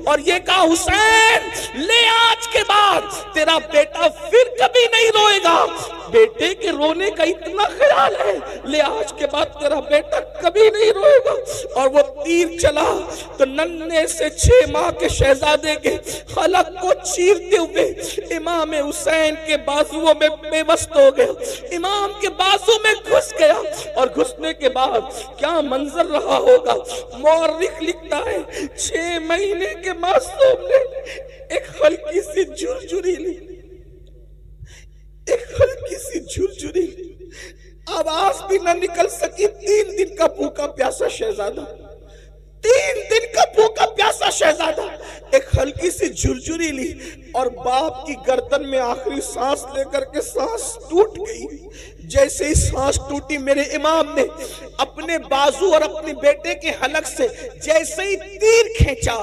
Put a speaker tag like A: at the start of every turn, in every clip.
A: اور یہ کہا حسین لے آج کے بعد تیرا بیٹا پھر کبھی نہیں روئے گا، بیٹے کے رونے کا اتنا خیال ہے، لے آج کے بعد تیرا بیٹا کبھی نہیں روئے گا۔ اور وہ تیر چلا تو ننھے سے 6 ماہ کے شہزادے کے حلق کو چیرتے ہوئے امام حسین کے بازوؤں میں پیوست ہو گیا، امام کے بازو میں گھس گیا، اور گھسنے کے بعد کیا منظر رہا ہوگا۔ مورخ لکھتا ہے 6 مہینے کے معصوم نے ایک ہلکی سی جھرجھری لی، ایک ہلکی سی جھرجھری لی، آواز بھی نہ نکل سکی۔ 3 دن کا بھوکا پیاسا شہزادہ، 3 دن کا بھوکا پیاسا شہزادہ ایک ہلکی سی جھرجھری لی، اور باپ کی گردن میں آخری سانس لے کر کے سانس ٹوٹ گئی۔ جیسے ہی سانس ٹوٹی میرے امام نے اپنے بازو اور اپنے بیٹے کے حلق سے جیسے ہی تیر کھینچا،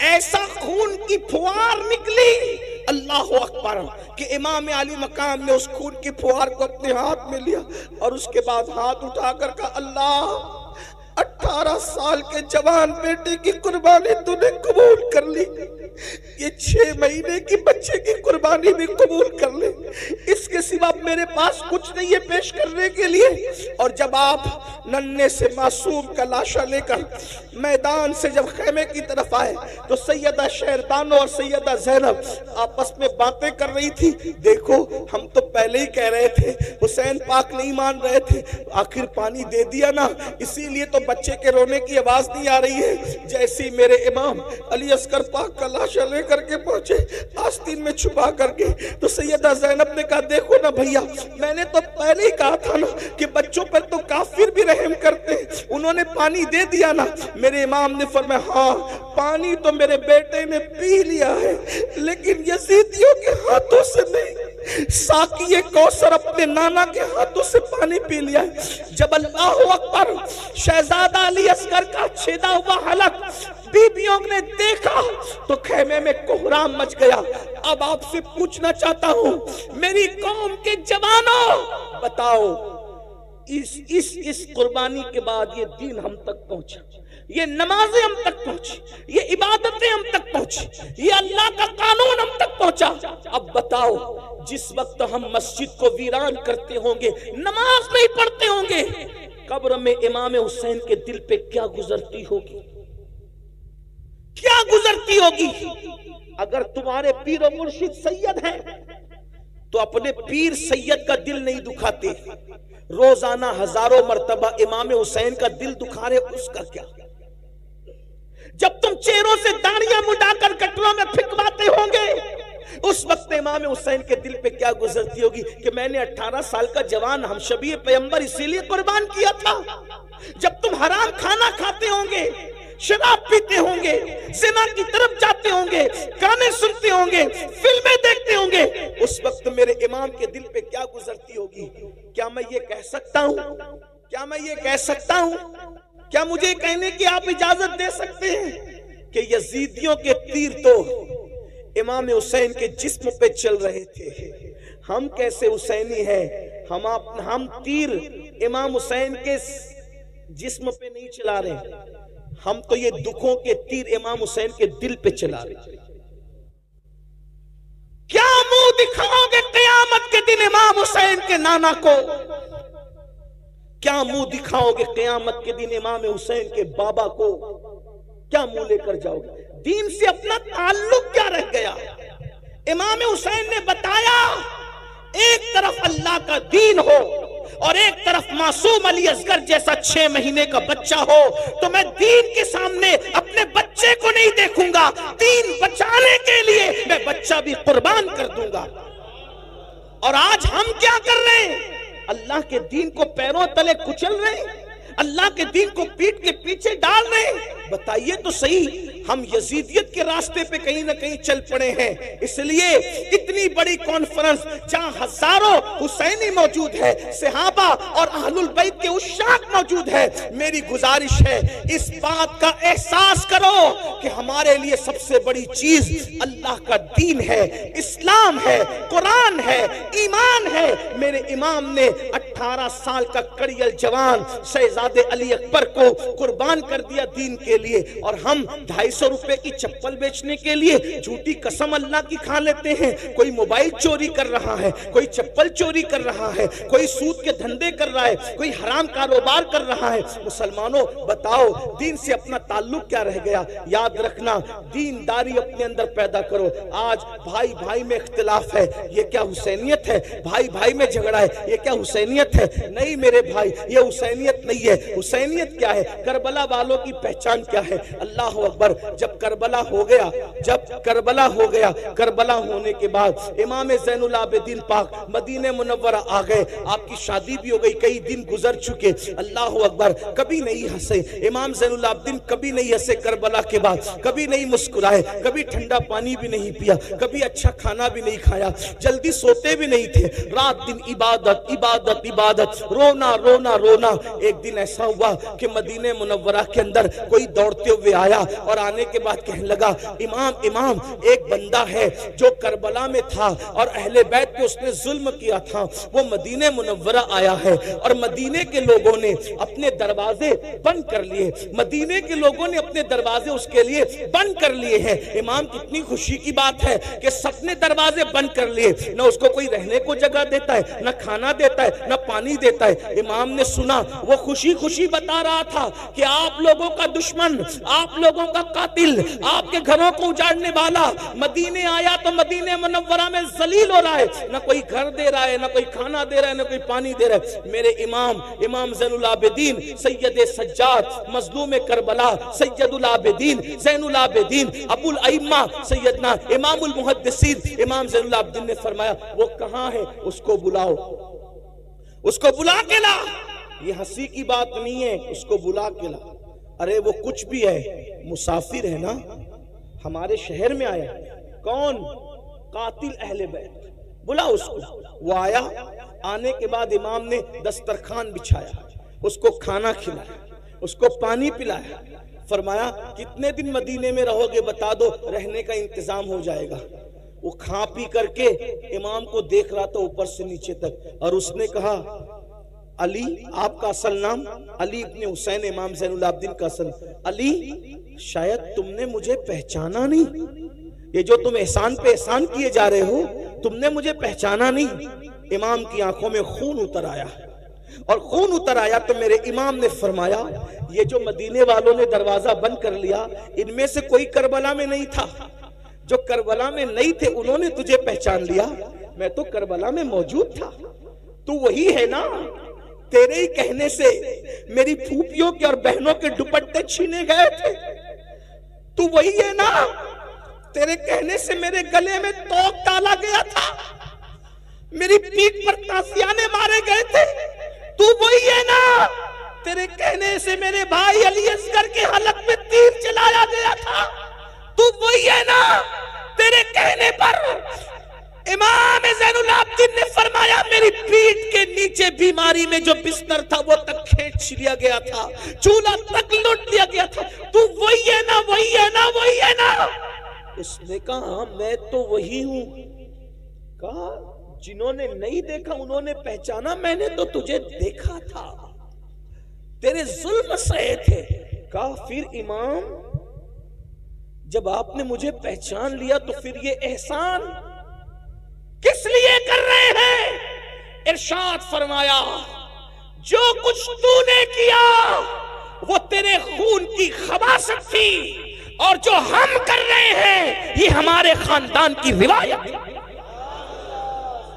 A: ایسا خون کی پھوار نکلی، اللہ اکبر، کہ امام علی مقام نے اس خون کی پھوار کو اپنے ہاتھ میں لیا، اور اس کے بعد ہاتھ اٹھا کر کہا اللہ 18 سال کے جوان بیٹے کی قربانی تو نے قبول کر لی، یہ 6 مہینے کی بچے کی قربانی بھی قبول کر لے، اس کے سوا میرے پاس کچھ نہیں ہے پیش کرنے کے لیے۔ اور جب آپ ننھے سے معصوم کا لاشا لے کر میدان سے جب خیمے کی طرف آئے تو سیدہ شہربانو اور سیدہ زینب آپس میں باتیں کر رہی تھی، دیکھو ہم تو پہلے ہی کہہ رہے تھے حسین پاک نہیں مان رہے تھے، آخر پانی دے دیا نا، اسی لیے تو بچے کے رونے کی آواز نہیں آ رہی ہے۔ جیسے میرے امام علی اصغر پاک کا لاشا لے کر کے پہنچے آستین میں چھپا کر کے، تو سیدہ زینب نے کہا دیکھو نا بھیا، میں نے تو پہلے ہی کہا تھا نا کہ بچوں پر تو کافر بھی رحم کرتے ہیں، انہوں نے پانی دے دیا نا۔ میرے امام نے فرمایا ہاں پانی تو میرے بیٹے نے پی لیا ہے، لیکن یزیدیوں کے ہاتھوں سے نہیں، ساقی کوثر اپنے نانا کے ہاتھوں سے پانی پی لیا ہے۔ جب اللہ اکبر شہزادہ علی اصغر کا چھیدا ہوا حلق بیبیوں نے دیکھا تو خیمے میں کوہرام مچ گیا۔ اب آپ سے پوچھنا چاہتا ہوں میری قوم کے جوانوں، بتاؤ اس قربانی کے بعد یہ دین ہم تک پہنچا، یہ نمازیں ہم تک پہنچی، یہ عبادتیں ہم تک پہنچی، یہ اللہ کا قانون ہم تک پہنچا۔ اب بتاؤ جس وقت ہم مسجد کو ویران کرتے ہوں گے، نماز نہیں پڑھتے ہوں گے، قبر میں امام حسین کے دل پہ کیا گزرتی ہوگی، کیا گزرتی ہوگی؟ اگر تمہارے پیر و مرشد سید ہیں تو اپنے پیر سید کا دل نہیں دکھاتے، روزانہ ہزاروں مرتبہ امام حسین کا دل دکھا رہے، اس کا کیا؟ جب تم چہروں سے داڑیاں مڈا کر کٹروں میں پھینکواتے ہوں گے، اس وقت امام حسین کے دل پہ کیا گزرتی ہوگی کہ میں نے 18 سال کا جوان ہم شبیہ پیغمبر اسی لیے قربان کیا تھا۔ جب تم حرام کھانا کھاتے ہوں گے، شراب پیتے ہوں گے، زنا کی طرف جاتے ہوں گے، گانے سنتے ہوں گے، فلمیں دیکھتے ہوں گے، اس وقت میرے امام کے دل پہ کیا گزرتی ہوگی؟ کیا میں یہ کہہ سکتا ہوں؟ کیا میں یہ کہہ سکتا ہوں؟ کیا مجھے کہنے کی آپ اجازت دے سکتے ہیں کہ یزیدیوں کے تیر تو امام حسین کے جسم پہ چل رہے تھے؟ ہم کیسے حسینی ہیں؟ ہم تیر امام حسین کے جسم پہ نہیں چلا رہے، ہم تو یہ دکھوں کے تیر امام حسین کے دل پہ چلا رہے۔ کیا منہ دکھاؤ گے قیامت کے دن امام حسین کے نانا کو؟ کیا منہ دکھاؤ گے قیامت کے دن امام حسین کے بابا کو؟ کیا منہ لے کر جاؤ گے؟ دین سے اپنا تعلق کیا رہ گیا؟ امام حسین نے بتایا ایک طرف اللہ کا دین ہو اور ایک طرف معصوم علی اصغر جیسا 6 مہینے کا بچہ ہو تو میں دین کے سامنے اپنے بچے کو نہیں دیکھوں گا، دین بچانے کے لیے میں بچہ بھی قربان کر دوں گا۔ اور آج ہم کیا کر رہے ہیں؟ اللہ کے دین کو پیروں تلے کچل رہے ہیں، اللہ کے دین کو پیٹ کے پیچھے ڈال رہے ہیں۔ بتائیے تو صحیح، ہم یزیدیت کے راستے پہ کہیں نہ کہیں چل پڑے ہیں۔ اس لیے اتنی بڑی کانفرنس جہاں ہزاروں حسینی موجود ہے، صحابہ اور اہل البیت کے عشاق موجود ہے، میری گزارش ہے اس بات کا احساس کرو کہ ہمارے لیے سب سے بڑی چیز اللہ کا دین ہے، اسلام ہے، قرآن ہے، ایمان ہے۔ میرے امام نے 18 سال کا کڑیل جوان شہزادے علی اکبر کو قربان کر دیا دین کے لیے, اور ہم 250 روپے کی چپل بیچنے کے لیے جھوٹی قسم اللہ کی کھا لیتے ہیں. کوئی موبائل چوری کر رہا ہے, کوئی چپل چوری کر رہا ہے, کوئی سود کے دھندے کر رہا ہے, کوئی حرام کاروبار کر رہا ہے. مسلمانوں بتاؤ دین سے اپنا تعلق کیا رہ گیا؟ یاد رکھنا, دینداری اپنے اندر پیدا کرو. آج بھائی بھائی میں اختلاف ہے, یہ کیا حسینیت ہے؟ بھائی بھائی میں جھگڑا ہے, یہ کیا حسینیت ہے؟ نہیں میرے بھائی, یہ حسینیت نہیں ہے. حسینیت کیا ہے؟ کربلا والوں کی پہچان کیا ہے؟ اللہ اکبر. جب کربلا ہو گیا, کربلا ہونے کے بعد امام زین العابدین پاک مدینہ منورہ آ گئے. آپ کی شادی بھی ہو گئی, کئی دن گزر چکے. اللہ اکبر. کبھی نہیں ہنسے امام زین العابدین, کبھی نہیں ہنسے کربلا کے بعد, کبھی نہیں مسکرائے, کبھی ٹھنڈا پانی بھی نہیں پیا, کبھی اچھا کھانا بھی نہیں کھایا, جلدی سوتے بھی نہیں تھے. رات دن عبادت عبادت عبادت, رونا رونا رونا. ایک دن ایسا ہوا کہ مدینہ منورہ کے اندر کوئی دوڑتے ہوئے آیا اور آنے کے بعد کہنے لگا, امام ایک بندہ ہے جو کربلا میں تھا اور اہل بیت پہ اس نے ظلم کیا تھا, وہ مدینہ منورہ آیا ہے اور مدینے کے لوگوں نے اپنے دروازے بند کر لیے. مدینے کے لوگوں نے اپنے دروازے اس کے لیے بند کر لیے ہیں. امام کتنی خوشی کی بات ہے کہ سب نے دروازے بند کر لیے. نہ اس کو کوئی رہنے کو جگہ دیتا ہے, نہ کھانا دیتا ہے, نہ پانی دیتا ہے. امام نے سنا, وہ خوشی خوشی بتا رہا تھا کہ آپ لوگوں کا دشمن, آپ لوگوں کا قاتل, آپ کے گھروں کو اجاڑنے والا مدینے آیا تو مدینہ منورہ میں ذلیل ہو رہا ہے. نہ کوئی گھر دے رہا ہے, نہ کوئی کھانا دے رہا ہے, نہ کوئی پانی دے رہا ہے. میرے امام زین العابدین سید سجاد مظلوم کربلا سید العابدین زین العابدین ابو الائمہ سیدنا امام المحدثین امام زین العابدین نے فرمایا, وہ کہاں ہے؟ اس کو بلاؤ, اس کو بلا کے لا. یہ ہنسی کی بات نہیں ہے, اس کو بلا کے لا. ارے وہ کچھ بھی ہے, مسافر ہے نا, ہمارے شہر میں آیا. کون؟ قاتل اہل بیت. بلا اس کو. وہ آیا. آنے کے بعد امام نے دسترخوان بچھایا, اس کو کھانا کھلایا, اس کو پانی پلایا. فرمایا کتنے دن مدینے میں رہو گے بتا دو, رہنے کا انتظام ہو جائے گا. وہ کھا پی کر کے امام کو دیکھ رہا تھا اوپر سے نیچے تک, اور اس نے کہا, علی آپ کا اصل نام؟ علی ابن حسین امام زین العابدین کا اصل. علی شاید تم نے مجھے پہچانا نہیں, یہ جو تم احسان پہ احسان کیے جا رہے ہو تم نے مجھے پہچانا نہیں. امام کی آنکھوں میں خون اتر آیا, اور خون اتر آیا تو میرے امام نے فرمایا, یہ جو مدینے والوں نے دروازہ بند کر لیا, ان میں سے کوئی کربلا میں نہیں تھا. جو کربلا میں نہیں تھے انہوں نے تجھے پہچان لیا, میں تو کربلا میں موجود تھا. تو وہی ہے نا, تیرے ہی کہنے سے میری پھوپھیوں کے اور بہنوں کے دوپٹے چھینے گئے تھے. تو وہی ہے نا, تیرے کہنے سے میرے گلے میں توق ڈالا گیا تھا, میری پیٹھ پر تازیانے مارے گئے تھے. تو وہی ہے نا, تیرے کہنے سے میرے بھائی علی اصغر کے حلق میں تیر چلایا گیا تھا. تو وہی ہے نا, تیرے کہنے پر امام زین العابدین نے فرمایا میری پیٹھ کے نیچے بیماری میں جو بستر تھا وہ تک کھینچ لیا گیا تھا, چولہا تک لوٹ لیا گیا تھا. تو وہی ہے نا, وہی ہے نا, وہی ہے نا. اس نے کہا میں تو وہی ہوں. کہا جنہوں نے نہیں دیکھا انہوں نے پہچانا, میں نے تو تجھے دیکھا تھا, تیرے ظلم سہے تھے. کہا پھر امام جب آپ نے مجھے پہچان لیا تو پھر یہ احسان کس لیے کر رہے ہیں؟ ارشاد فرمایا, جو کچھ تو نے کیا وہ تیرے خون کی خباثت تھی, اور جو ہم کر رہے ہیں یہ ہمارے خاندان کی روایت.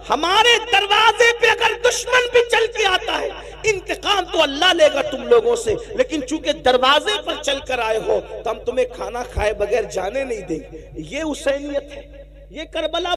A: ہمارے دروازے پہ اگر دشمن بھی چل کے آتا ہے انتقام تو اللہ لے گا تم لوگوں سے, لیکن چونکہ دروازے پر چل کر آئے ہو تو ہم تمہیں کھانا کھائے بغیر جانے نہیں دیں گے. یہ حسینیت ہے, یہ کربلا